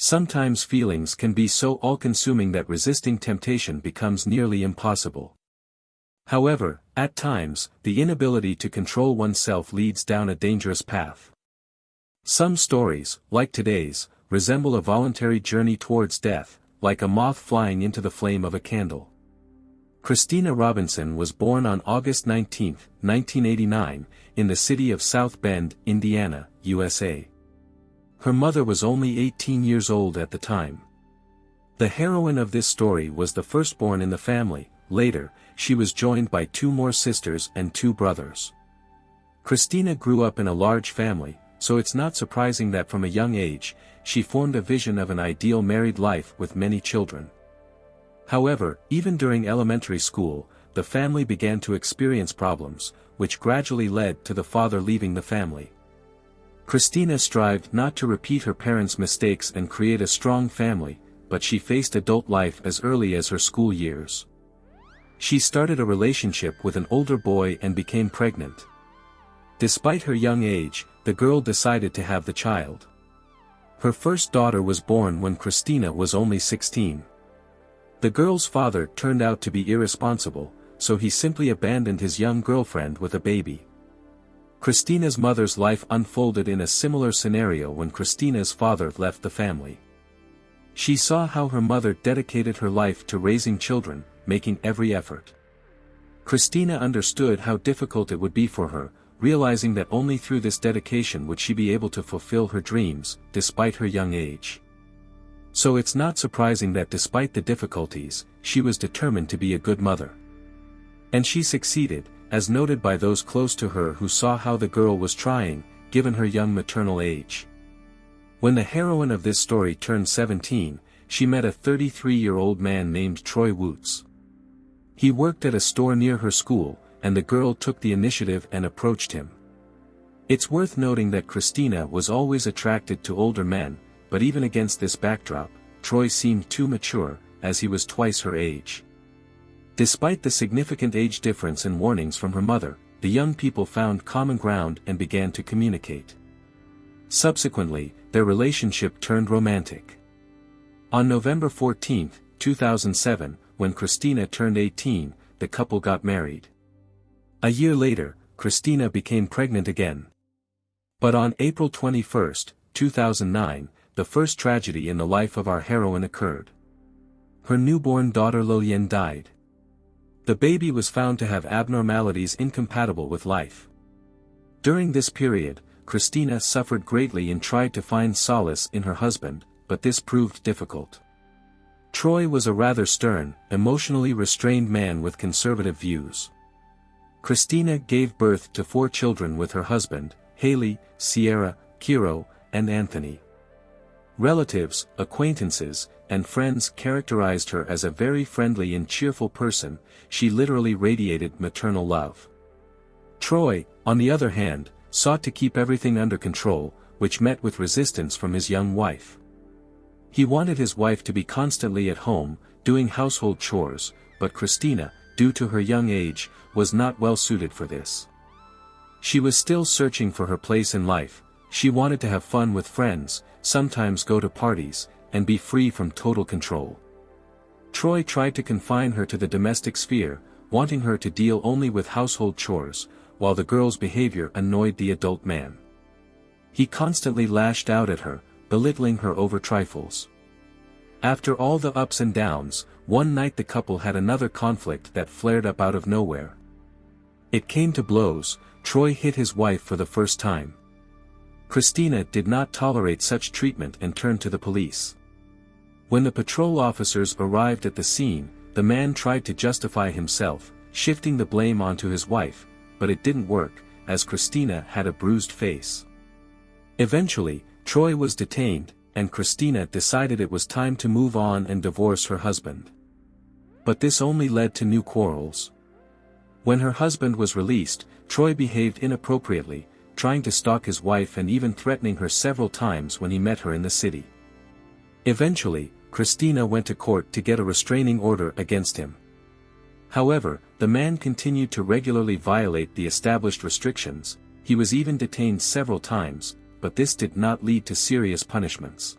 Sometimes feelings can be so all-consuming that resisting temptation becomes nearly impossible. However, at times, the inability to control oneself leads down a dangerous path. Some stories, like today's, resemble a voluntary journey towards death, like a moth flying into the flame of a candle. Christina Robinson was born on August 19, 1989, in the city of South Bend, Indiana, USA. Her mother was only 18 years old at the time. The heroine of this story was the firstborn in the family. Later, she was joined by 2 more sisters and 2 brothers. Christina grew up in a large family, so it's not surprising that from a young age, she formed a vision of an ideal married life with many children. However, even during elementary school, the family began to experience problems, which gradually led to the father leaving the family. Christina strived not to repeat her parents' mistakes and create a strong family, but she faced adult life as early as her school years. She started a relationship with an older boy and became pregnant. Despite her young age, the girl decided to have the child. Her first daughter was born when Christina was only 16. The girl's father turned out to be irresponsible, so he simply abandoned his young girlfriend with a baby. Christina's mother's life unfolded in a similar scenario when Christina's father left the family. She saw how her mother dedicated her life to raising children, making every effort. Christina understood how difficult it would be for her, realizing that only through this dedication would she be able to fulfill her dreams, despite her young age. So it's not surprising that despite the difficulties, she was determined to be a good mother. And she succeeded, as noted by those close to her who saw how the girl was trying, given her young maternal age. When the heroine of this story turned 17, she met a 33-year-old man named Troy Woods. He worked at a store near her school, and the girl took the initiative and approached him. It's worth noting that Christina was always attracted to older men, but even against this backdrop, Troy seemed too mature, as he was twice her age. Despite the significant age difference and warnings from her mother, the young people found common ground and began to communicate. Subsequently, their relationship turned romantic. On November 14, 2007, when Christina turned 18, the couple got married. A year later, Christina became pregnant again. But on April 21, 2009, the first tragedy in the life of our heroine occurred. Her newborn daughter Lolin died. The baby was found to have abnormalities incompatible with life. During this period, Christina suffered greatly and tried to find solace in her husband, but this proved difficult. Troy was a rather stern, emotionally restrained man with conservative views. Christina gave birth to 4 children with her husband, Haley, Sierra, Kiro, and Anthony. Relatives, acquaintances, and friends characterized her as a very friendly and cheerful person. She literally radiated maternal love. Troy, on the other hand, sought to keep everything under control, which met with resistance from his young wife. He wanted his wife to be constantly at home, doing household chores, but Christina, due to her young age, was not well suited for this. She was still searching for her place in life. She wanted to have fun with friends, sometimes go to parties, and be free from total control. Troy tried to confine her to the domestic sphere, wanting her to deal only with household chores, while the girl's behavior annoyed the adult man. He constantly lashed out at her, belittling her over trifles. After all the ups and downs, one night the couple had another conflict that flared up out of nowhere. It came to blows. Troy hit his wife for the first time. Christina did not tolerate such treatment and turned to the police. When the patrol officers arrived at the scene, the man tried to justify himself, shifting the blame onto his wife, but it didn't work, as Christina had a bruised face. Eventually, Troy was detained, and Christina decided it was time to move on and divorce her husband. But this only led to new quarrels. When her husband was released, Troy behaved inappropriately, trying to stalk his wife and even threatening her several times when he met her in the city. Eventually, Christina went to court to get a restraining order against him. However, the man continued to regularly violate the established restrictions. He was even detained several times, but this did not lead to serious punishments.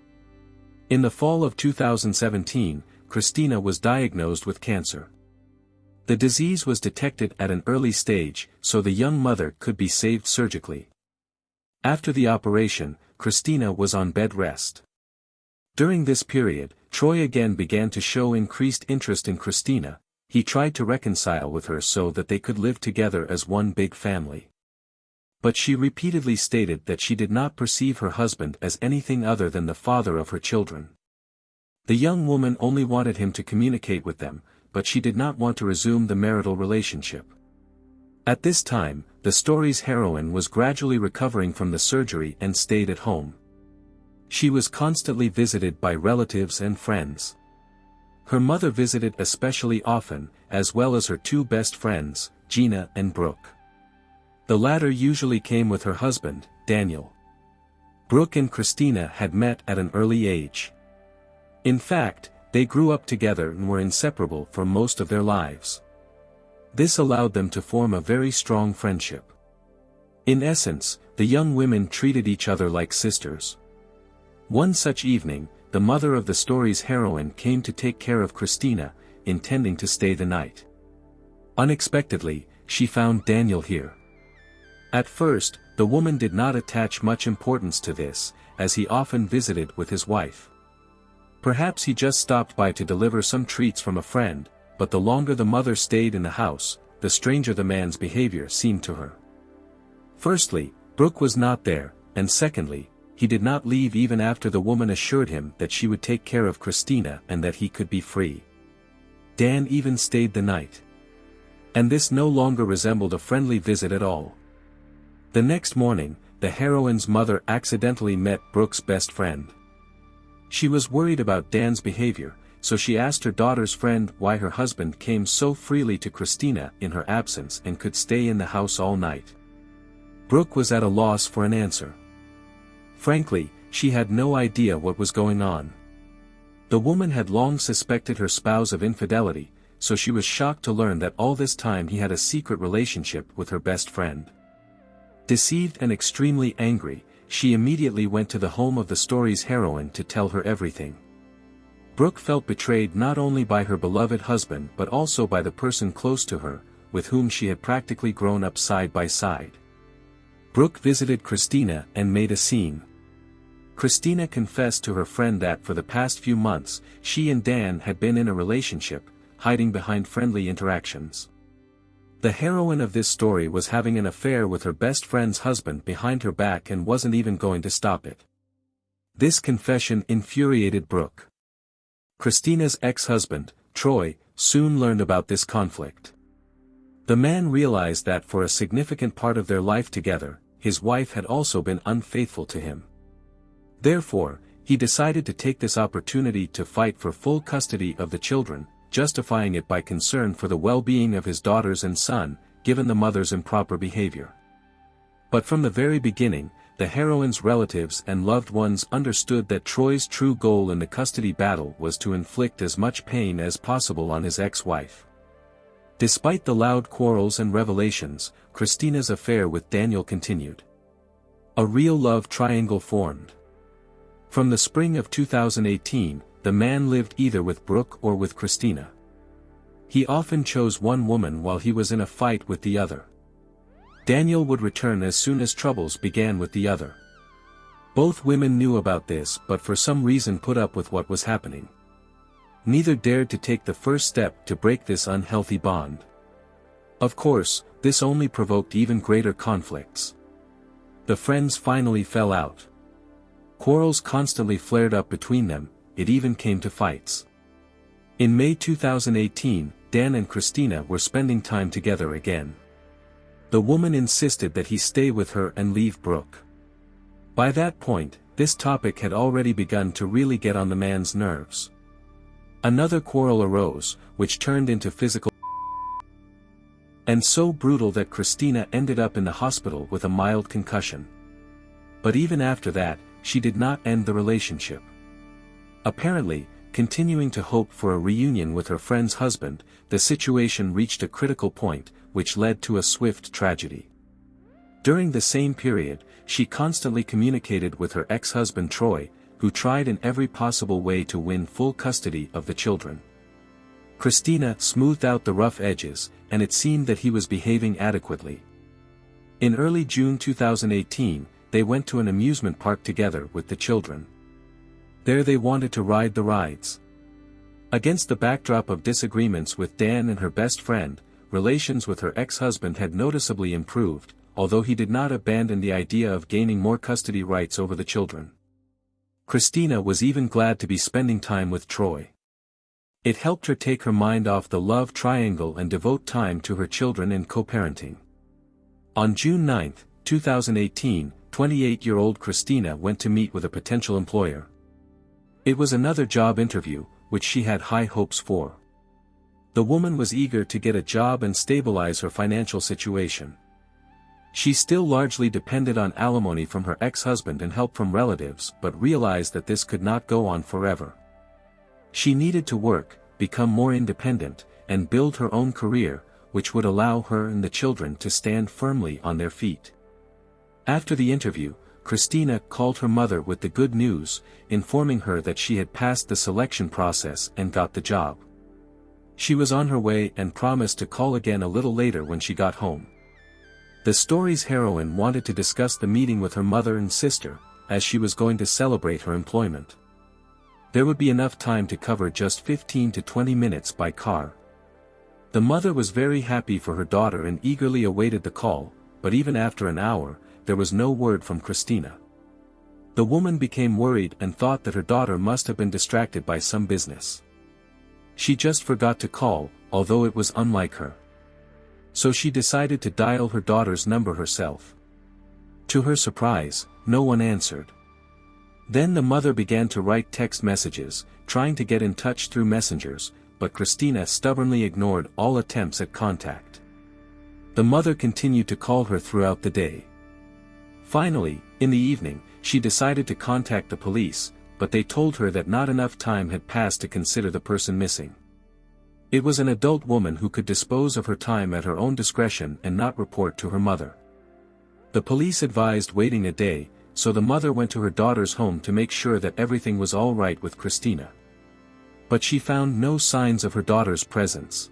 In the fall of 2017, Christina was diagnosed with cancer. The disease was detected at an early stage, so the young mother could be saved surgically. After the operation, Christina was on bed rest. During this period, Troy again began to show increased interest in Christina. He tried to reconcile with her so that they could live together as one big family. But she repeatedly stated that she did not perceive her husband as anything other than the father of her children. The young woman only wanted him to communicate with them, but she did not want to resume the marital relationship. At this time, the story's heroine was gradually recovering from the surgery and stayed at home. She was constantly visited by relatives and friends. Her mother visited especially often, as well as her two best friends, Gina and Brooke. The latter usually came with her husband, Daniel. Brooke and Christina had met at an early age. In fact, they grew up together and were inseparable for most of their lives. This allowed them to form a very strong friendship. In essence, the young women treated each other like sisters. One such evening, the mother of the story's heroine came to take care of Christina, intending to stay the night. Unexpectedly, she found Daniel here. At first, the woman did not attach much importance to this, as he often visited with his wife. Perhaps he just stopped by to deliver some treats from a friend, but the longer the mother stayed in the house, the stranger the man's behavior seemed to her. Firstly, Brooke was not there, and secondly, he did not leave even after the woman assured him that she would take care of Christina and that he could be free. Dan even stayed the night. And this no longer resembled a friendly visit at all. The next morning, the heroine's mother accidentally met Brooke's best friend. She was worried about Dan's behavior, so she asked her daughter's friend why her husband came so freely to Christina in her absence and could stay in the house all night. Brooke was at a loss for an answer. Frankly, she had no idea what was going on. The woman had long suspected her spouse of infidelity, so she was shocked to learn that all this time he had a secret relationship with her best friend. Deceived and extremely angry, she immediately went to the home of the story's heroine to tell her everything. Brooke felt betrayed not only by her beloved husband but also by the person close to her, with whom she had practically grown up side by side. Brooke visited Christina and made a scene. Christina confessed to her friend that for the past few months, she and Dan had been in a relationship, hiding behind friendly interactions. The heroine of this story was having an affair with her best friend's husband behind her back and wasn't even going to stop it. This confession infuriated Brooke. Christina's ex-husband, Troy, soon learned about this conflict. The man realized that for a significant part of their life together, his wife had also been unfaithful to him. Therefore, he decided to take this opportunity to fight for full custody of the children, justifying it by concern for the well-being of his daughters and son, given the mother's improper behavior. But from the very beginning, the heroine's relatives and loved ones understood that Troy's true goal in the custody battle was to inflict as much pain as possible on his ex-wife. Despite the loud quarrels and revelations, Christina's affair with Daniel continued. A real love triangle formed. From the spring of 2018, the man lived either with Brooke or with Christina. He often chose one woman while he was in a fight with the other. Daniel would return as soon as troubles began with the other. Both women knew about this but for some reason put up with what was happening. Neither dared to take the first step to break this unhealthy bond. Of course, this only provoked even greater conflicts. The friends finally fell out. Quarrels constantly flared up between them, it even came to fights. In May 2018, Dan and Christina were spending time together again. The woman insisted that he stay with her and leave Brooke. By that point, this topic had already begun to really get on the man's nerves. Another quarrel arose, which turned into physical and so brutal that Christina ended up in the hospital with a mild concussion. But even after that, she did not end the relationship. Apparently, continuing to hope for a reunion with her friend's husband, the situation reached a critical point, which led to a swift tragedy. During the same period, she constantly communicated with her ex-husband Troy, who tried in every possible way to win full custody of the children. Christina smoothed out the rough edges, and it seemed that he was behaving adequately. In early June 2018, they went to an amusement park together with the children. There they wanted to ride the rides. Against the backdrop of disagreements with Dan and her best friend, relations with her ex-husband had noticeably improved, although he did not abandon the idea of gaining more custody rights over the children. Christina was even glad to be spending time with Troy. It helped her take her mind off the love triangle and devote time to her children and co-parenting. On June 9, 2018, 28-year-old Christina went to meet with a potential employer. It was another job interview, which she had high hopes for. The woman was eager to get a job and stabilize her financial situation. She still largely depended on alimony from her ex-husband and help from relatives, but realized that this could not go on forever. She needed to work, become more independent, and build her own career, which would allow her and the children to stand firmly on their feet. After the interview, Christina called her mother with the good news, informing her that she had passed the selection process and got the job. She was on her way and promised to call again a little later when she got home. The story's heroine wanted to discuss the meeting with her mother and sister, as she was going to celebrate her employment. There would be enough time to cover just 15 to 20 minutes by car. The mother was very happy for her daughter and eagerly awaited the call, but even after an hour, there was no word from Christina. The woman became worried and thought that her daughter must have been distracted by some business. She just forgot to call, although it was unlike her. So she decided to dial her daughter's number herself. To her surprise, no one answered. Then the mother began to write text messages, trying to get in touch through messengers, but Christina stubbornly ignored all attempts at contact. The mother continued to call her throughout the day. Finally, in the evening, she decided to contact the police, but they told her that not enough time had passed to consider the person missing. It was an adult woman who could dispose of her time at her own discretion and not report to her mother. The police advised waiting a day, so the mother went to her daughter's home to make sure that everything was all right with Christina. But she found no signs of her daughter's presence.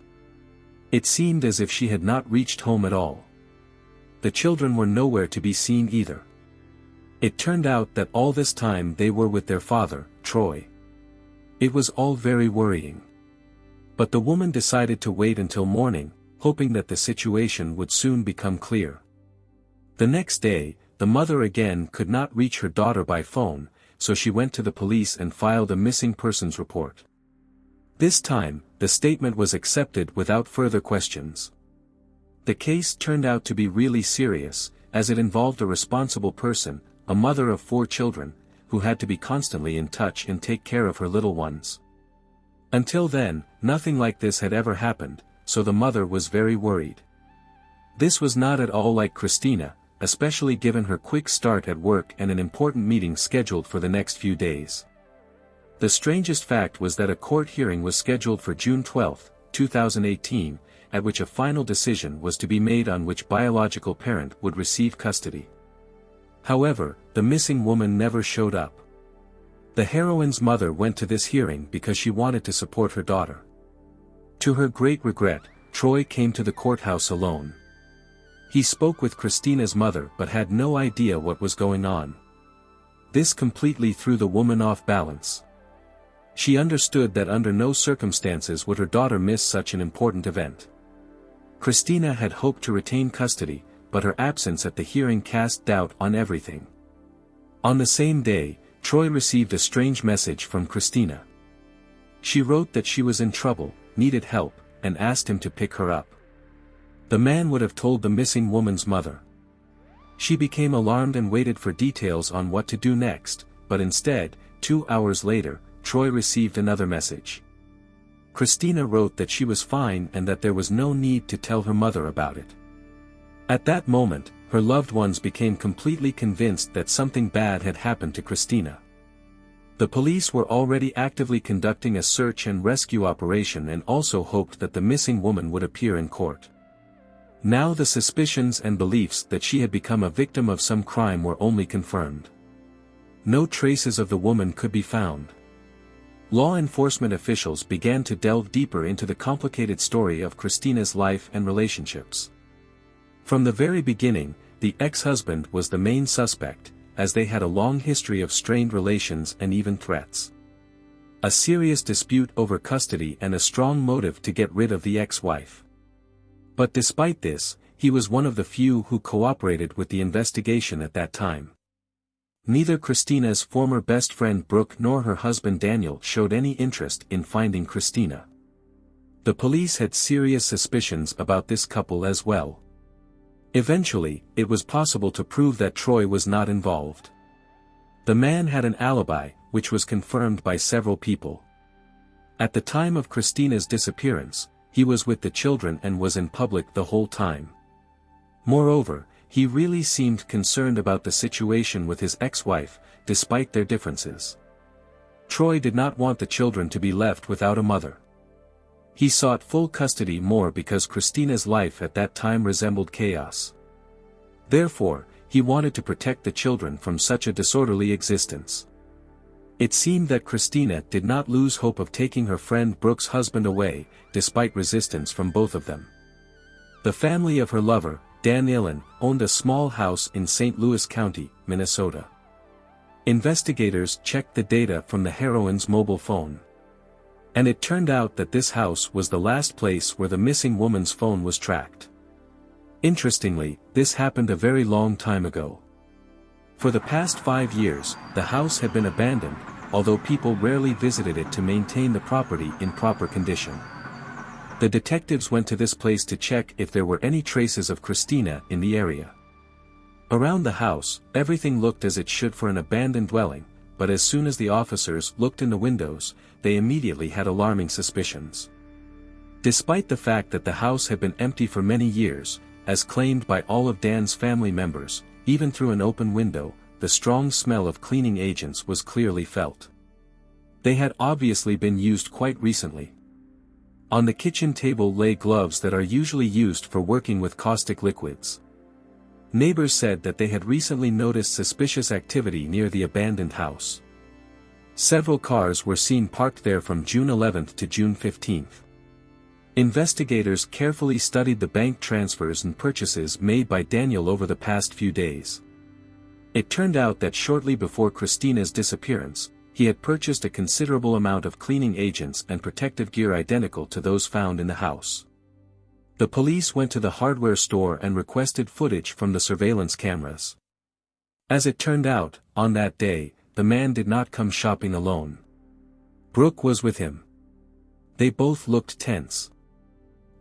It seemed as if she had not reached home at all. The children were nowhere to be seen either. It turned out that all this time they were with their father, Troy. It was all very worrying. But the woman decided to wait until morning, hoping that the situation would soon become clear. The next day, the mother again could not reach her daughter by phone, so she went to the police and filed a missing persons report. This time, the statement was accepted without further questions. The case turned out to be really serious, as it involved a responsible person, a mother of 4 children, who had to be constantly in touch and take care of her little ones. Until then, nothing like this had ever happened, so the mother was very worried. This was not at all like Christina, especially given her quick start at work and an important meeting scheduled for the next few days. The strangest fact was that a court hearing was scheduled for June 12, 2018, at which a final decision was to be made on which biological parent would receive custody. However, the missing woman never showed up. The heroine's mother went to this hearing because she wanted to support her daughter. To her great regret, Troy came to the courthouse alone. He spoke with Christina's mother but had no idea what was going on. This completely threw the woman off balance. She understood that under no circumstances would her daughter miss such an important event. Christina had hoped to retain custody, but her absence at the hearing cast doubt on everything. On the same day, Troy received a strange message from Christina. She wrote that she was in trouble, needed help, and asked him to pick her up. The man would have told the missing woman's mother. She became alarmed and waited for details on what to do next, but instead, 2 hours later, Troy received another message. Christina wrote that she was fine and that there was no need to tell her mother about it. At that moment, her loved ones became completely convinced that something bad had happened to Christina. The police were already actively conducting a search and rescue operation and also hoped that the missing woman would appear in court. Now the suspicions and beliefs that she had become a victim of some crime were only confirmed. no traces of the woman could be found. Law enforcement officials began to delve deeper into the complicated story of Christina's life and relationships. From the very beginning, the ex-husband was the main suspect, as they had a long history of strained relations and even threats. A serious dispute over custody and a strong motive to get rid of the ex-wife. But despite this, he was one of the few who cooperated with the investigation at that time. Neither Christina's former best friend Brooke nor her husband Daniel showed any interest in finding Christina. The police had serious suspicions about this couple as well. Eventually, it was possible to prove that Troy was not involved. The man had an alibi, which was confirmed by several people. At the time of Christina's disappearance, he was with the children and was in public the whole time. Moreover, he really seemed concerned about the situation with his ex-wife, despite their differences. Troy did not want the children to be left without a mother. He sought full custody more because Christina's life at that time resembled chaos. Therefore, he wanted to protect the children from such a disorderly existence. It seemed that Christina did not lose hope of taking her friend Brooke's husband away, despite resistance from both of them. The family of her lover, Dan Lolin, owned a small house in St. Louis County, Minnesota. Investigators checked the data from the heroine's mobile phone. And it turned out that this house was the last place where the missing woman's phone was tracked. Interestingly, this happened a very long time ago. For the past 5 years, the house had been abandoned, although people rarely visited it to maintain the property in proper condition. The detectives went to this place to check if there were any traces of Christina in the area. Around the house, everything looked as it should for an abandoned dwelling, but as soon as the officers looked in the windows, they immediately had alarming suspicions. Despite the fact that the house had been empty for many years, as claimed by all of Dan's family members, even through an open window, the strong smell of cleaning agents was clearly felt. They had obviously been used quite recently. On the kitchen table lay gloves that are usually used for working with caustic liquids. Neighbors said that they had recently noticed suspicious activity near the abandoned house. Several cars were seen parked there from June 11th to June 15th. Investigators carefully studied the bank transfers and purchases made by Daniel over the past few days. It turned out that shortly before Christina's disappearance, he had purchased a considerable amount of cleaning agents and protective gear identical to those found in the house. The police went to the hardware store and requested footage from the surveillance cameras. As it turned out, on that day, the man did not come shopping alone. Brooke was with him. They both looked tense.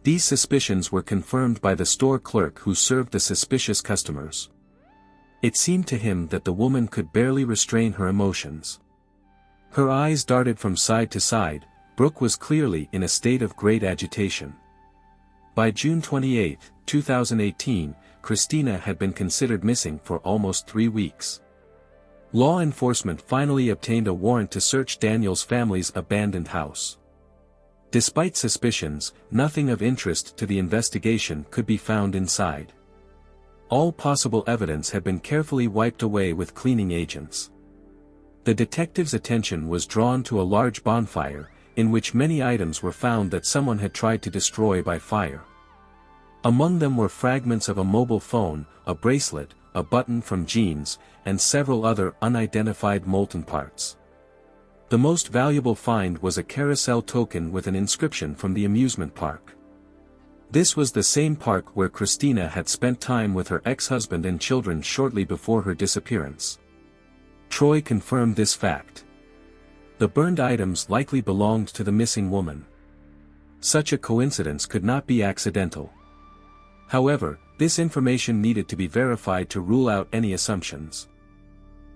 These suspicions were confirmed by the store clerk who served the suspicious customers. It seemed to him that the woman could barely restrain her emotions. Her eyes darted from side to side. Brooke was clearly in a state of great agitation. By June 28, 2018, Christina had been considered missing for almost 3 weeks. Law enforcement finally obtained a warrant to search Daniel's family's abandoned house. Despite suspicions, nothing of interest to the investigation could be found inside. All possible evidence had been carefully wiped away with cleaning agents. The detective's attention was drawn to a large bonfire, in which many items were found that someone had tried to destroy by fire. Among them were fragments of a mobile phone, a bracelet, a button from jeans, and several other unidentified molten parts. The most valuable find was a carousel token with an inscription from the amusement park. This was the same park where Christina had spent time with her ex-husband and children shortly before her disappearance. Troy confirmed this fact. The burned items likely belonged to the missing woman. Such a coincidence could not be accidental. However, this information needed to be verified to rule out any assumptions.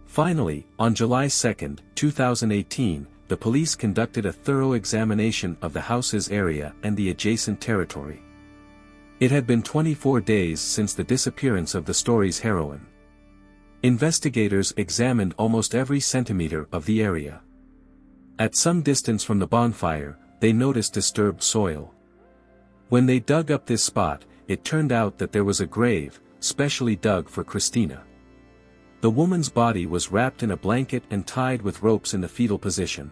Finally, on July 2, 2018, the police conducted a thorough examination of the house's area and the adjacent territory. It had been 24 days since the disappearance of the story's heroine. Investigators examined almost every centimeter of the area. At some distance from the bonfire, they noticed disturbed soil. When they dug up this spot, it turned out that there was a grave, specially dug for Christina. The woman's body was wrapped in a blanket and tied with ropes in the fetal position.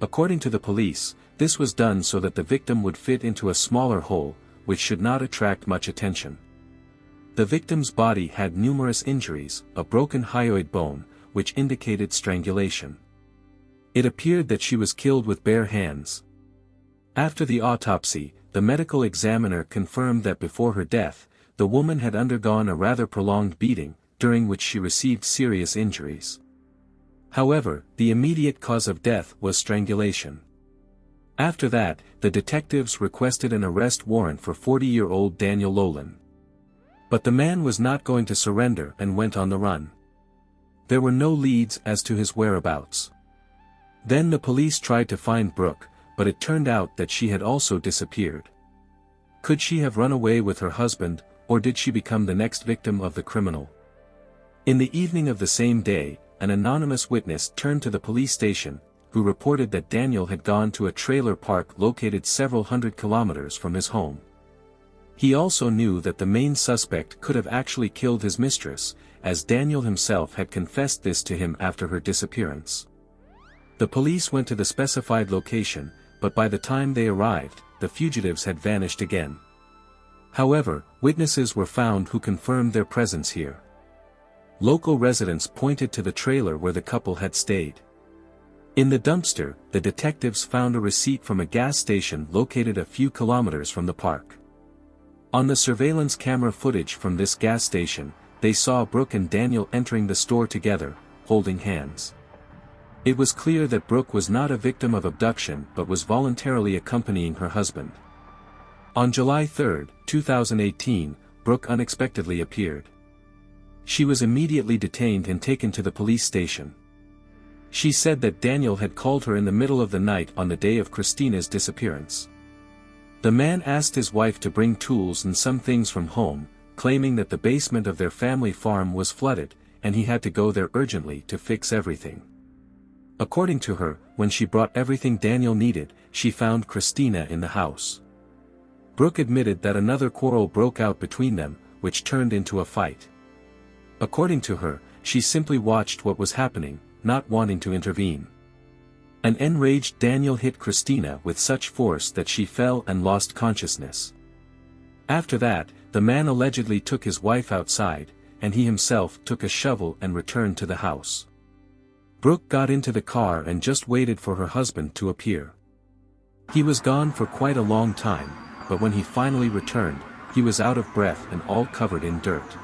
According to the police, this was done so that the victim would fit into a smaller hole, which should not attract much attention. The victim's body had numerous injuries, a broken hyoid bone, which indicated strangulation. It appeared that she was killed with bare hands. After the autopsy, the medical examiner confirmed that before her death, the woman had undergone a rather prolonged beating, during which she received serious injuries. However, the immediate cause of death was strangulation. After that, the detectives requested an arrest warrant for 40-year-old Daniel Lolin. But the man was not going to surrender and went on the run. There were no leads as to his whereabouts. Then the police tried to find Brooke, but it turned out that she had also disappeared. Could she have run away with her husband, or did she become the next victim of the criminal? In the evening of the same day, an anonymous witness turned to the police station, who reported that Daniel had gone to a trailer park located several hundred kilometers from his home. He also knew that the main suspect could have actually killed his mistress, as Daniel himself had confessed this to him after her disappearance. The police went to the specified location, but by the time they arrived, the fugitives had vanished again. However, witnesses were found who confirmed their presence here. Local residents pointed to the trailer where the couple had stayed. In the dumpster, the detectives found a receipt from a gas station located a few kilometers from the park. On the surveillance camera footage from this gas station, they saw Brooke and Daniel entering the store together, holding hands. It was clear that Brooke was not a victim of abduction but was voluntarily accompanying her husband. On July 3, 2018, Brooke unexpectedly appeared. She was immediately detained and taken to the police station. She said that Daniel had called her in the middle of the night on the day of Christina's disappearance. The man asked his wife to bring tools and some things from home, claiming that the basement of their family farm was flooded, and he had to go there urgently to fix everything. According to her, when she brought everything Daniel needed, she found Christina in the house. Brooke admitted that another quarrel broke out between them, which turned into a fight. According to her, she simply watched what was happening, not wanting to intervene. An enraged Daniel hit Christina with such force that she fell and lost consciousness. After that, the man allegedly took his wife outside, and he himself took a shovel and returned to the house. Brooke got into the car and just waited for her husband to appear. He was gone for quite a long time, but when he finally returned, he was out of breath and all covered in dirt.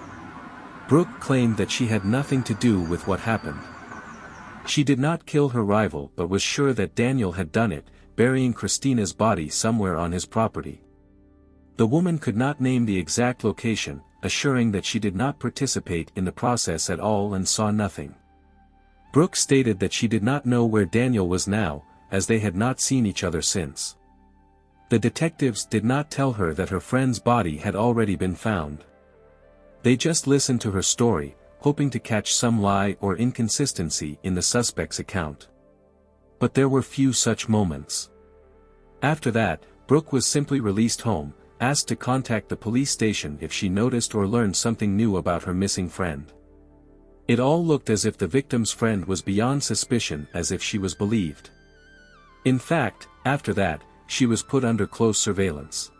Brooke claimed that she had nothing to do with what happened. She did not kill her rival but was sure that Daniel had done it, burying Christina's body somewhere on his property. The woman could not name the exact location, assuring that she did not participate in the process at all and saw nothing. Brooke stated that she did not know where Daniel was now, as they had not seen each other since. The detectives did not tell her that her friend's body had already been found. They just listened to her story, hoping to catch some lie or inconsistency in the suspect's account. But there were few such moments. After that, Brooke was simply released home, asked to contact the police station if she noticed or learned something new about her missing friend. It all looked as if the victim's friend was beyond suspicion, as if she was believed. In fact, after that, she was put under close surveillance.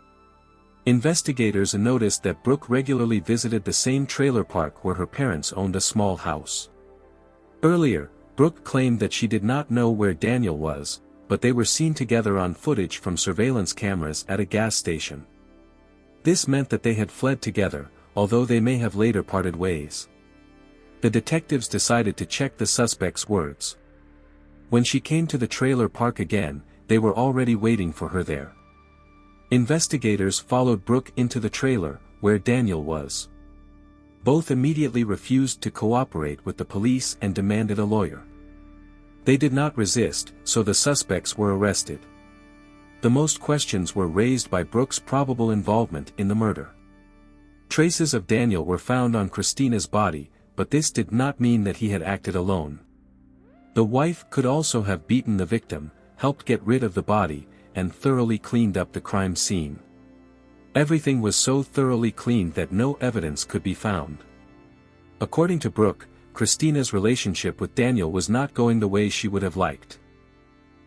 Investigators noticed that Brooke regularly visited the same trailer park where her parents owned a small house. Earlier, Brooke claimed that she did not know where Daniel was, but they were seen together on footage from surveillance cameras at a gas station. This meant that they had fled together, although they may have later parted ways. The detectives decided to check the suspect's words. When she came to the trailer park again, they were already waiting for her there. Investigators followed Brooke into the trailer, where Daniel was. Both immediately refused to cooperate with the police and demanded a lawyer. They did not resist, so the suspects were arrested. The most questions were raised by Brooke's probable involvement in the murder. Traces of Daniel were found on Christina's body, but this did not mean that he had acted alone. The wife could also have beaten the victim, helped get rid of the body, and thoroughly cleaned up the crime scene. Everything was so thoroughly cleaned that no evidence could be found. According to Brooke, Christina's relationship with Daniel was not going the way she would have liked.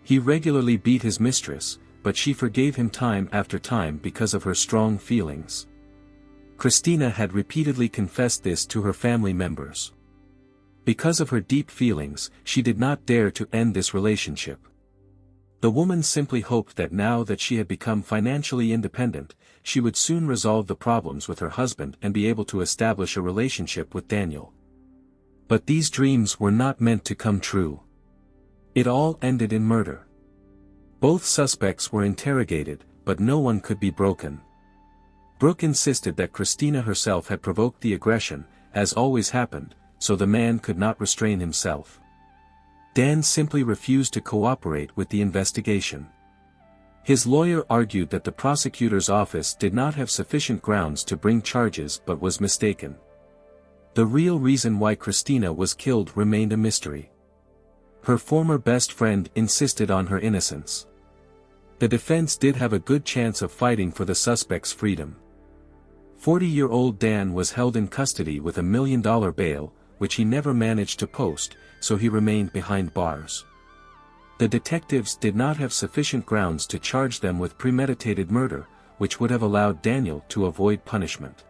He regularly beat his mistress, but she forgave him time after time because of her strong feelings. Christina had repeatedly confessed this to her family members. Because of her deep feelings, she did not dare to end this relationship. The woman simply hoped that now that she had become financially independent, she would soon resolve the problems with her husband and be able to establish a relationship with Daniel. But these dreams were not meant to come true. It all ended in murder. Both suspects were interrogated, but no one could be broken. Brooke insisted that Christina herself had provoked the aggression, as always happened, so the man could not restrain himself. Dan simply refused to cooperate with the investigation. His lawyer argued that the prosecutor's office did not have sufficient grounds to bring charges but was mistaken. The real reason why Christina was killed remained a mystery. Her former best friend insisted on her innocence. The defense did have a good chance of fighting for the suspect's freedom. 40-year-old Dan was held in custody with $1 million bail, which he never managed to post, so he remained behind bars. The detectives did not have sufficient grounds to charge them with premeditated murder, which would have allowed Daniel to avoid punishment.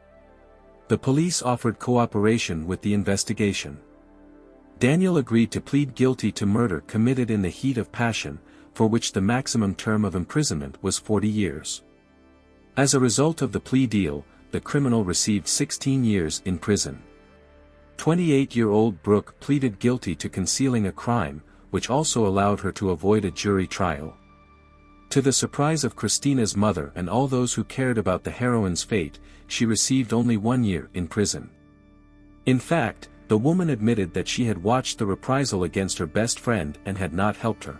The police offered cooperation with the investigation. Daniel agreed to plead guilty to murder committed in the heat of passion, for which the maximum term of imprisonment was 40 years. As a result of the plea deal, the criminal received 16 years in prison. 28-year-old Brooke pleaded guilty to concealing a crime, which also allowed her to avoid a jury trial. To the surprise of Christina's mother and all those who cared about the heroine's fate, she received only 1 year in prison. In fact, the woman admitted that she had watched the reprisal against her best friend and had not helped her.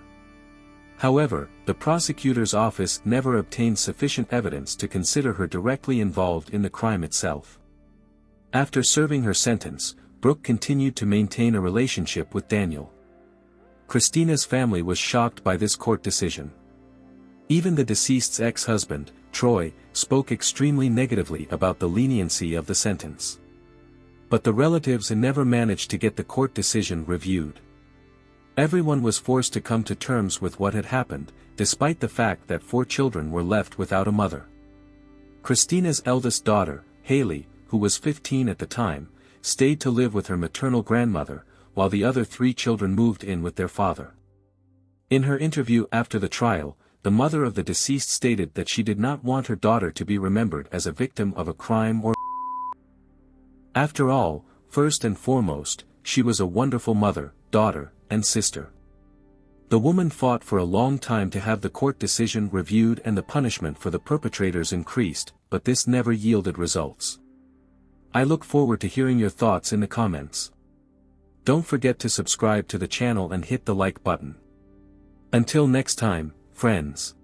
However, the prosecutor's office never obtained sufficient evidence to consider her directly involved in the crime itself. After serving her sentence, Brooke continued to maintain a relationship with Daniel. Christina's family was shocked by this court decision. Even the deceased's ex-husband, Troy, spoke extremely negatively about the leniency of the sentence. But the relatives never managed to get the court decision reviewed. Everyone was forced to come to terms with what had happened, despite the fact that 4 children were left without a mother. Christina's eldest daughter, Haley, who was 15 at the time, stayed to live with her maternal grandmother, while the other 3 children moved in with their father. In her interview after the trial, the mother of the deceased stated that she did not want her daughter to be remembered as a victim of a crime or. After all, first and foremost, she was a wonderful mother, daughter, and sister. The woman fought for a long time to have the court decision reviewed and the punishment for the perpetrators increased, but this never yielded results. I look forward to hearing your thoughts in the comments. Don't forget to subscribe to the channel and hit the like button. Until next time, friends.